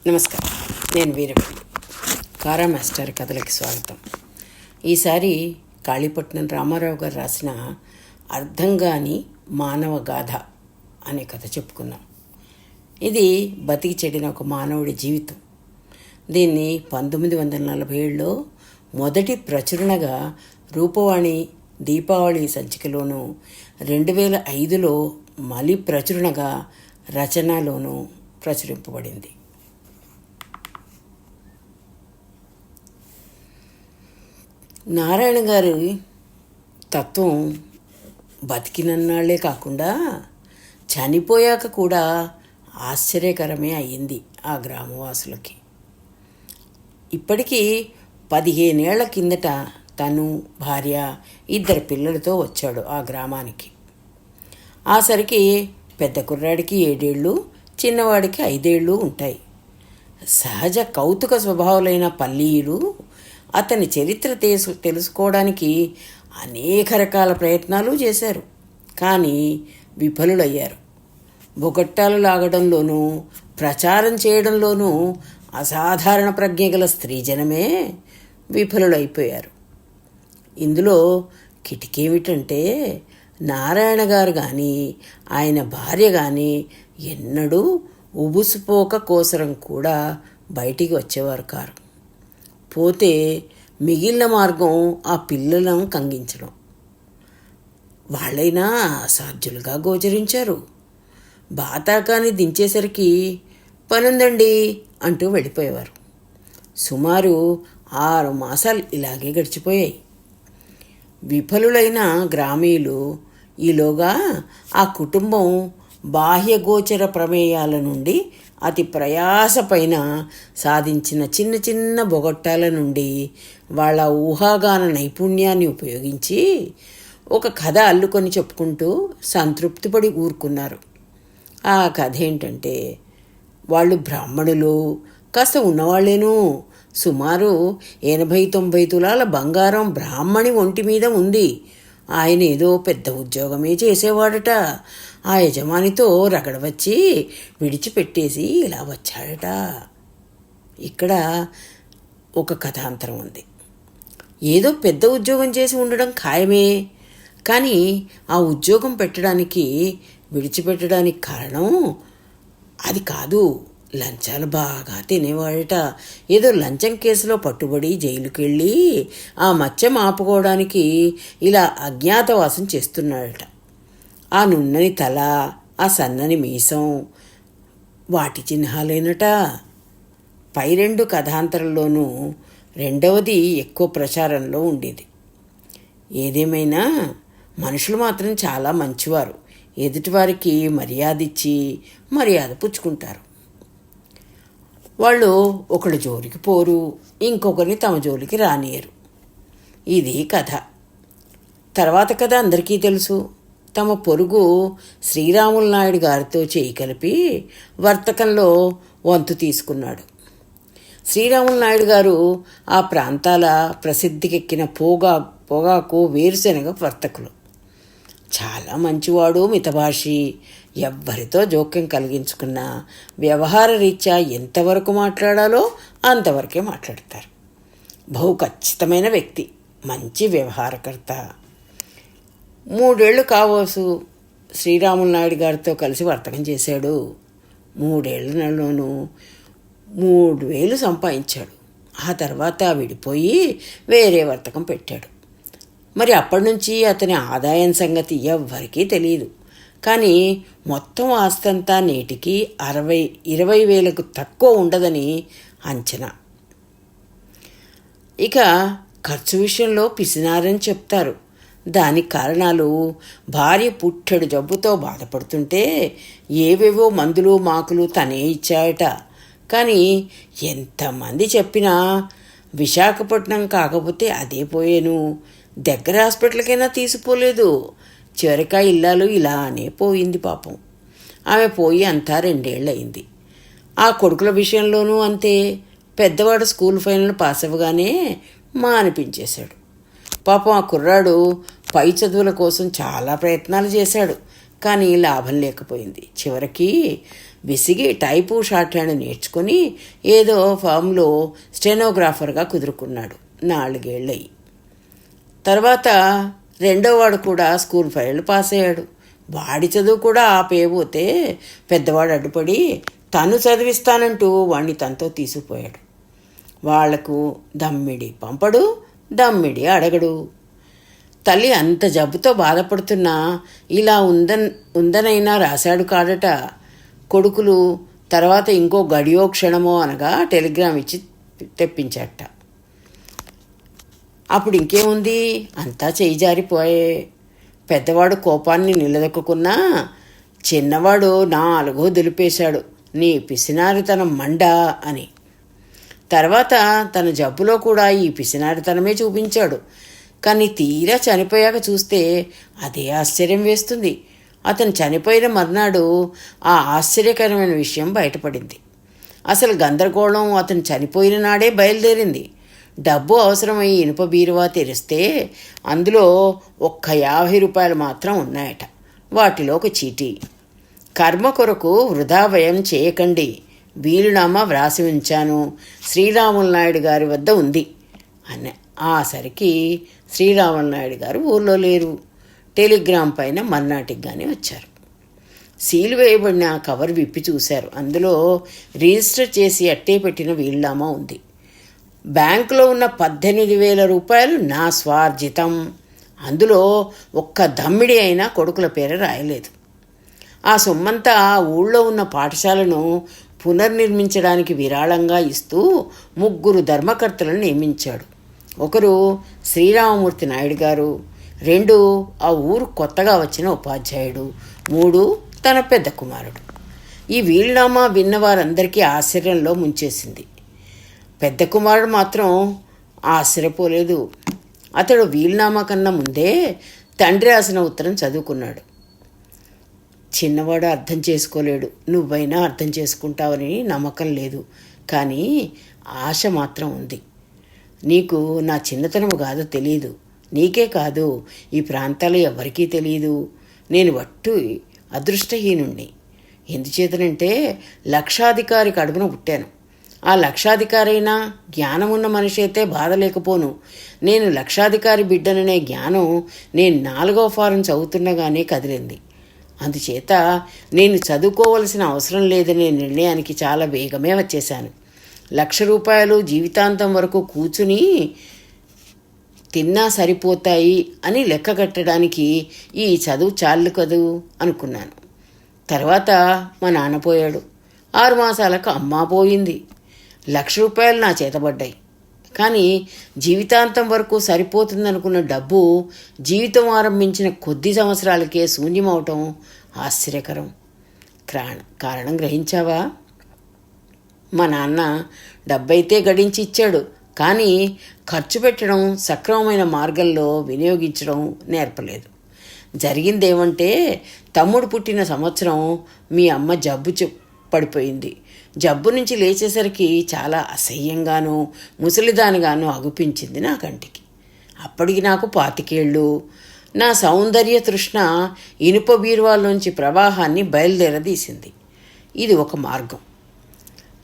నమస్కారం. నేను వీరవేణి. కారా మాస్టర్ కథలకి స్వాగతం. ఈసారి కాళీపట్నం రామారావు గారు రాసిన అర్థంగాని మానవ గాథ అనే కథ చెప్పుకున్నాం. ఇది బతికి చెడిన ఒక మానవుడి జీవితం. దీన్ని 1947లో మొదటి ప్రచురణగా రూపవాణి దీపావళి సంచికలోనూ 2005లో మలి ప్రచురణగా రచనలోనూ ప్రచురింపబడింది. నారాయణ గారి తత్వం బతికినన్నాళ్లే కాకుండా చనిపోయాక కూడా ఆశ్చర్యకరమే అయ్యింది ఆ గ్రామవాసులకి. ఇప్పటికీ 15 ఏళ్ల కిందట తను, భార్య, 2 పిల్లలతో వచ్చాడు ఆ గ్రామానికి. ఆ సరికి పెద్ద కుర్రాడికి 7 ఏళ్ళు, చిన్నవాడికి 5 ఏళ్ళు ఉంటాయి. సహజ కౌతుక స్వభావాలైన పల్లీయులు అతని చరిత్ర తెలుసుకోవడానికి అనేక రకాల ప్రయత్నాలు చేశారు. కానీ విఫలులయ్యారు. బొగట్టాలు లాగడంలోనూ ప్రచారం చేయడంలోనూ అసాధారణ ప్రజ్ఞ గల స్త్రీజనమే విఫలులైపోయారు. ఇందులో కిటికేమిటంటే నారాయణ గారు కానీ ఆయన భార్య కానీ ఎన్నడూ ఉబుసుపోక కోసరం కూడా బయటికి వచ్చేవారు కారు. పోతే మిగిలిన మార్గం ఆ పిల్లలను కంగించడం. వాళ్ళైనా అసాధ్యులుగా గోచరించారు. బాతాకాన్ని దించేసరికి పనుందండి అంటూ వెళ్ళిపోయేవారు. సుమారు 6 మాసాలు ఇలాగే గడిచిపోయాయి. విఫలులైన గ్రామీయులు ఈలోగా ఆ కుటుంబం బాహ్యగోచర ప్రమేయాల నుండి అతి ప్రయాసపైన సాధించిన చిన్న చిన్న బొగట్టాల నుండి వాళ్ళ ఊహాగాన నైపుణ్యాన్ని ఉపయోగించి ఒక కథ అల్లుకొని చెప్పుకుంటూ సంతృప్తిపడి ఊరుకున్నారు. ఆ కథ ఏంటంటే, వాళ్ళు బ్రాహ్మణులు, కాస్త ఉన్నవాళ్ళేను. సుమారు 80-90 తులాల బంగారం బ్రాహ్మణి ఒంటి మీద ఉంది. ఆయన ఏదో పెద్ద ఉద్యోగమే చేసేవాడట. ఆ యజమానితో రగడ వచ్చి విడిచిపెట్టేసి ఇలా వచ్చాడట. ఇక్కడ ఒక కథాంతరం ఉంది. ఏదో పెద్ద ఉద్యోగం చేసి ఉండడం ఖాయమే. కానీ ఆ ఉద్యోగం పెట్టడానికి విడిచిపెట్టడానికి కారణం అది కాదు. లంచాలు బాగా తినేవాడట. ఏదో లంచం కేసులో పట్టుబడి జైలుకి వెళ్ళి ఆ మత్యం ఆపుకోవడానికి ఇలా అజ్ఞాతవాసం చేస్తున్నాడట. ఆ నున్నని తల, ఆ సన్నని మీసం వాటి చిహ్నాలేనట. పై 2 కథాంతరంలోనూ రెండవది ఎక్కువ ప్రచారంలో ఉండేది. ఏదేమైనా మనుషులు మాత్రం చాలా మంచివారు. ఎదుటివారికి మర్యాద ఇచ్చి మర్యాద పుచ్చుకుంటారు. వాళ్ళు ఒకళ్ళ జోలికి పోరు, ఇంకొకరిని తమ జోలికి రానియరు. ఇది కథ. తర్వాత కథ అందరికీ తెలుసు. తమ పొరుగు శ్రీరాములు నాయుడు గారితో చేయి కలిపి వర్తకంలో వంతు తీసుకున్నాడు. శ్రీరాములు నాయుడు గారు ఆ ప్రాంతాల ప్రసిద్ధికెక్కిన పొగాకు వేరుశెనగ వర్తకులు. చాలా మంచివాడు, మితభాషి. ఎవ్వరితో జోక్యం కలిగించుకున్న వ్యవహార రీత్యా ఎంతవరకు మాట్లాడాలో అంతవరకే మాట్లాడతారు. బహు ఖచ్చితమైన వ్యక్తి, మంచి వ్యవహారకర్త. 3 ఏళ్ళు కావచ్చు శ్రీరాములు నాయుడు గారితో కలిసి వర్తకం చేశాడు. 3 ఏళ్లలోనూ 3,000 సంపాదించాడు. ఆ తర్వాత విడిపోయి వేరే వర్తకం పెట్టాడు. మరి అప్పటి నుంచి అతని ఆదాయం సంగతి ఎవ్వరికీ తెలియదు. కానీ మొత్తం ఆస్తంతా నేటికి 20,000కు తక్కువ ఉండదని అంచనా. ఇక ఖర్చు విషయంలో పిసినారని చెప్తారు. దానికి కారణాలు భార్య పుట్టెడు జబ్బుతో బాధపడుతుంటే ఏవేవో మందులు మాకులు తనే ఇచ్చాయట. కానీ ఎంతమంది చెప్పినా విశాఖపట్నం కాకపోతే అదే పోయాను, దగ్గర హాస్పిటల్కైనా తీసిపోలేదు. చివరికా ఇల్లాలు ఇలానే పోయింది పాపం. ఆమె పోయి అంతా 2 ఏళ్ళు అయింది. ఆ కొడుకుల విషయంలోనూ అంతే. పెద్దవాడు స్కూల్ ఫైనల్ పాస్ అవ్వగానే అనిపించేశాడు. పాపం ఆ కుర్రాడు పై చదువుల కోసం చాలా ప్రయత్నాలు చేశాడు. కానీ లాభం లేకపోయింది. చివరికి విసిగి టైపు షార్ట్ హ్యాండ్ నేర్చుకొని ఏదో ఫామ్లో స్టెనోగ్రాఫర్గా కుదురుకున్నాడు. 4 ఏళ్ళయి. తర్వాత రెండోవాడు కూడా స్కూల్ ఫైళ్ళు పాస్ అయ్యాడు. వాడి చదువు కూడా ఆపేయబోతే పెద్దవాడు అడ్డుపడి తను చదివిస్తానంటూ వాణ్ణి తనతో తీసుకుపోయాడు. వాళ్లకు దమ్మిడి పంపడు, దమ్మిడి అడగడు. తల్లి అంత జబ్బుతో బాధపడుతున్నా ఇలా ఉందనైనా రాశాడు కాడట. కొడుకులు తర్వాత ఇంకో గడియో క్షణమో అనగా టెలిగ్రామ్ ఇచ్చి తెప్పించట. అప్పుడు ఇంకేముంది, అంతా చేయి జారిపోయే. పెద్దవాడు కోపాన్ని నిలదొక్కున్నా చిన్నవాడు 4 దులిపేశాడు, నీ పిసినారితనం మండా అని. తర్వాత తన జబ్బులో కూడా ఈ పిసినారితనమే చూపించాడు. కానీ తీరా చనిపోయాక చూస్తే అదే ఆశ్చర్యం వేస్తుంది. అతను చనిపోయిన మర్నాడు ఆ ఆశ్చర్యకరమైన విషయం బయటపడింది. అసలు గందరగోళం అతను చనిపోయిన నాడే బయలుదేరింది. డబ్బు అవసరమై ఇనుప బీరువా తెరిస్తే అందులో ఒక్క 50 రూపాయలు మాత్రం ఉన్నాయట. వాటిలో ఒక చీటీ. కర్మ కొరకు వృధా వ్యయం చేయకండి, వీలునామా వ్రాసి ఉంచాను, శ్రీరాములు నాయుడు గారి వద్ద ఉంది అన్న. ఆ సరికి శ్రీరాములు నాయుడు గారు ఊళ్ళో లేరు. టెలిగ్రామ్ పైన మర్నాటికి కానీ వచ్చారు. సీలు వేయబడిన కవర్ విప్పి చూశారు. అందులో రిజిస్టర్ చేసి అట్టే పెట్టిన వీలునామా ఉంది. బ్యాంకులో ఉన్న 18,000 రూపాయలు నా స్వార్జితం. అందులో ఒక్క దమ్మిడి అయినా కొడుకుల పేరు రాయలేదు. ఆ సొమ్మంతా ఊళ్ళో ఉన్న పాఠశాలను పునర్నిర్మించడానికి విరాళంగా ఇస్తూ 3 ధర్మకర్తలను నియమించాడు. ఒకరు శ్రీరామమూర్తి నాయుడు గారు, 2 ఆ ఊరు కొత్తగా వచ్చిన ఉపాధ్యాయుడు, 3 తన పెద్ద కుమారుడు. ఈ వీలునామా విన్న వారందరికీ ఆశ్చర్యంలో ముంచేసింది. పెద్ద కుమారుడు మాత్రం ఆశ్చర్యపోలేదు. అతడు వీలునామా కన్నా ముందే తండ్రి రాసిన ఉత్తరం చదువుకున్నాడు. చిన్నవాడు అర్థం చేసుకోలేడు, నువ్వైనా అర్థం చేసుకుంటావని నమ్మకం లేదు, కానీ ఆశ మాత్రం ఉంది. నీకు నా చిన్నతనము కాదో తెలియదు, నీకే కాదు ఈ ప్రాంతాలు ఎవరికీ తెలియదు. నేను వట్టు అదృష్టహీనుణ్ణి. ఎందుచేతనంటే లక్షాధికారి కడుపున పుట్టాను. ఆ లక్షాధికారైనా జ్ఞానమున్న మనిషి అయితే బాధ లేకపోను. నేను లక్షాధికారి బిడ్డననే జ్ఞానం నేను 4వ ఫారం చదువుతుండగానే కదిలింది. అందుచేత నేను చదువుకోవలసిన అవసరం లేదనే నిర్ణయానికి చాలా వేగమే వచ్చేశాను. 1,00,000 రూపాయలు జీవితాంతం వరకు కూర్చుని తిన్నా సరిపోతాయి అని లెక్క కట్టడానికి ఈ చదువు చాలు కదూ అనుకున్నాను. తర్వాత మా నాన్న పోయాడు. 6 మాసాలకు అమ్మ పోయింది. 1,00,000 రూపాయలు నా చేతబడ్డాయి. కానీ జీవితాంతం వరకు సరిపోతుందనుకున్న డబ్బు జీవితం ఆరంభించిన కొద్ది సంవత్సరాలకే శూన్యమవటం ఆశ్చర్యకరం. కారణం గ్రహించావా? మా నాన్న డబ్బైతే గడించి ఇచ్చాడు, కానీ ఖర్చు పెట్టడం, సక్రమమైన మార్గంలో వినియోగించడం నేర్పలేదు. జరిగిందేమంటే, తమ్ముడు పుట్టిన సంవత్సరం మీ అమ్మ జబ్బు పడిపోయింది. జబ్బు నుంచి లేచేసరికి చాలా అసహ్యంగానూ ముసలిదానిగానూ అగుపించింది నా కంటికి. అప్పటికి నాకు 25 ఏళ్ళు. నా సౌందర్య తృష్ణ ఇనుప బీరువాల్లోంచి ప్రవాహాన్ని బయలుదేరదీసింది. ఇది ఒక మార్గం.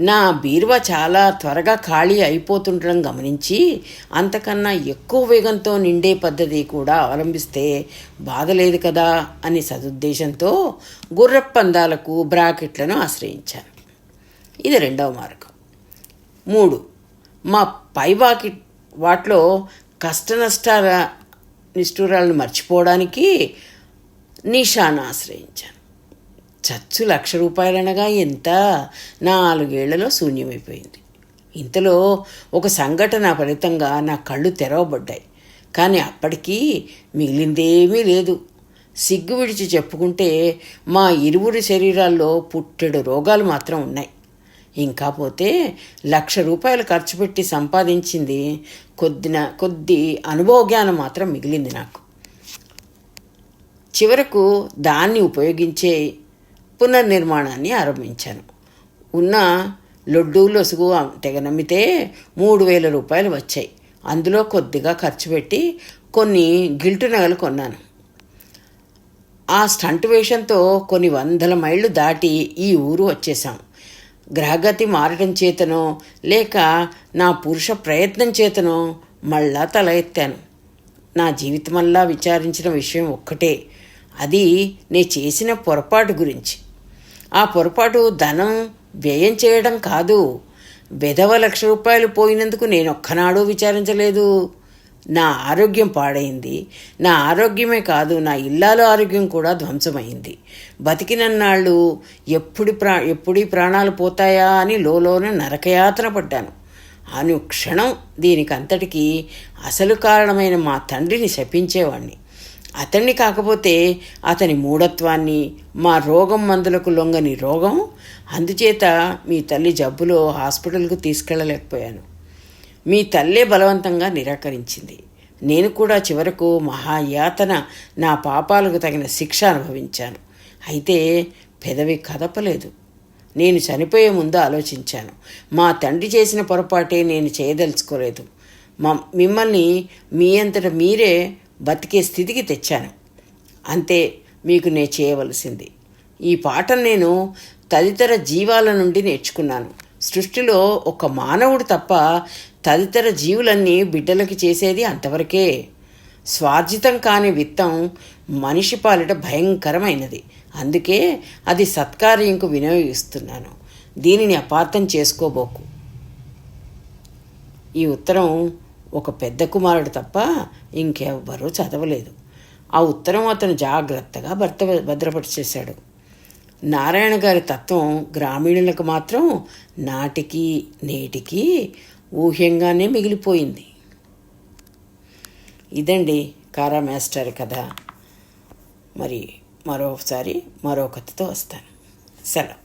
నా బీరువా చాలా త్వరగా ఖాళీ అయిపోతుండడం గమనించి అంతకన్నా ఎక్కువ వేగంతో నిండే పద్ధతి కూడా అవలంబిస్తే బాధలేదు కదా అని సదుద్దేశంతో గుర్రపందాలకు బ్రాకెట్లను ఆశ్రయించాను. ఇది 2వ మార్గం. 3, మా పై వాటిలో కష్టనష్టాల నిష్ఠూరాలను మర్చిపోవడానికి నిషాను ఆశ్రయించాను. చచ్చు 1,00,000 రూపాయలనగా ఎంత? 4 ఏళ్లలో శూన్యమైపోయింది. ఇంతలో ఒక సంఘటన ఫలితంగా నా కళ్ళు తెరవబడ్డాయి. కానీ అప్పటికీ మిగిలిందేమీ లేదు. సిగ్గు విడిచి చెప్పుకుంటే మా ఇరువురి శరీరాల్లో పుట్టెడు రోగాలు మాత్రం ఉన్నాయి. ఇంకా పోతే 1,00,000 రూపాయలు ఖర్చు పెట్టి సంపాదించింది కొద్ది అనుభవ జ్ఞానం మాత్రం మిగిలింది నాకు. చివరకు దాన్ని ఉపయోగించే పునర్నిర్మాణాన్ని ఆరంభించాను. ఉన్న లొడ్డు లొసుగు తెగ నమ్మితే 3,000 రూపాయలు వచ్చాయి. అందులో కొద్దిగా ఖర్చు పెట్టి కొన్ని గిల్టు నగలు కొన్నాను. ఆ స్టంట్ వేషంతో కొన్ని 100 మైళ్ళు దాటి ఈ ఊరు వచ్చేసాం. గ్రహగతి మారటం చేతనో లేక నా పురుష ప్రయత్నం చేతనో మళ్ళా తల ఎత్తాను. నా జీవితమల్లా విచారించిన విషయం ఒక్కటే, అది నే చేసిన పొరపాటు గురించి. ఆ పొరపాటు ధనం వ్యయం చేయడం కాదు. వెధవ ₹1,00,000 పోయినందుకు నేనొక్కనాడూ విచారించలేదు. నా ఆరోగ్యం పాడైంది. నా ఆరోగ్యమే కాదు, నా ఇల్లాలు ఆరోగ్యం కూడా ధ్వంసమైంది. బతికినన్నాళ్ళు ఎప్పుడీ ప్రాణాలు పోతాయా అని లోలోన నరకయాతన పడ్డాను. అనుక్షణం దీనికంతటికీ అసలు కారణమైన మా తండ్రిని శపించేవాణ్ణి. అతన్ని కాకపోతే అతని మూఢత్వాన్ని, మా రోగం మందులకు లొంగని రోగం, అందుచేత మీ తల్లి జబ్బులో హాస్పిటల్కు తీసుకెళ్ళలేకపోయాను. మీ తల్లే బలవంతంగా నిరాకరించింది. నేను కూడా చివరకు మహాయాతన, నా పాపాలకు తగిన శిక్ష అనుభవించాను. అయితే పెదవి కదపలేదు. నేను చనిపోయే ముందు ఆలోచించాను. మా తండ్రి చేసిన పొరపాటే నేను చేయదలుచుకోలేదు. మిమ్మల్ని మీ అంతట మీరే బతికే స్థితికి తెచ్చాను. అంతే మీకు నేను చేయవలసింది. ఈ పాఠం నేను తదితర జీవాల నుండి నేర్చుకున్నాను. సృష్టిలో ఒక మానవుడు తప్ప తదితర జీవులన్నీ బిడ్డలకి చేసేది అంతవరకే. స్వార్జితం కాని విత్తం మనిషి పాలిట భయంకరమైనది. అందుకే అది సత్కార్యంకు వినియోగిస్తున్నాను. దీనిని అపార్థం చేసుకోబోకు. ఈ ఉత్తరం ఒక పెద్ద కుమారుడు తప్ప ఇంకెవ్వరూ చదవలేదు. ఆ ఉత్తరం అతను జాగ్రత్తగా భద్రపరిచేశాడు. నారాయణ గారి తత్వం గ్రామీణులకు మాత్రం నాటికి నేటికి ఊహ్యంగానే మిగిలిపోయింది. ఇదండి కారా మాస్టర్ కథ. మరి మరో కథతో వస్తాను. సెలవు.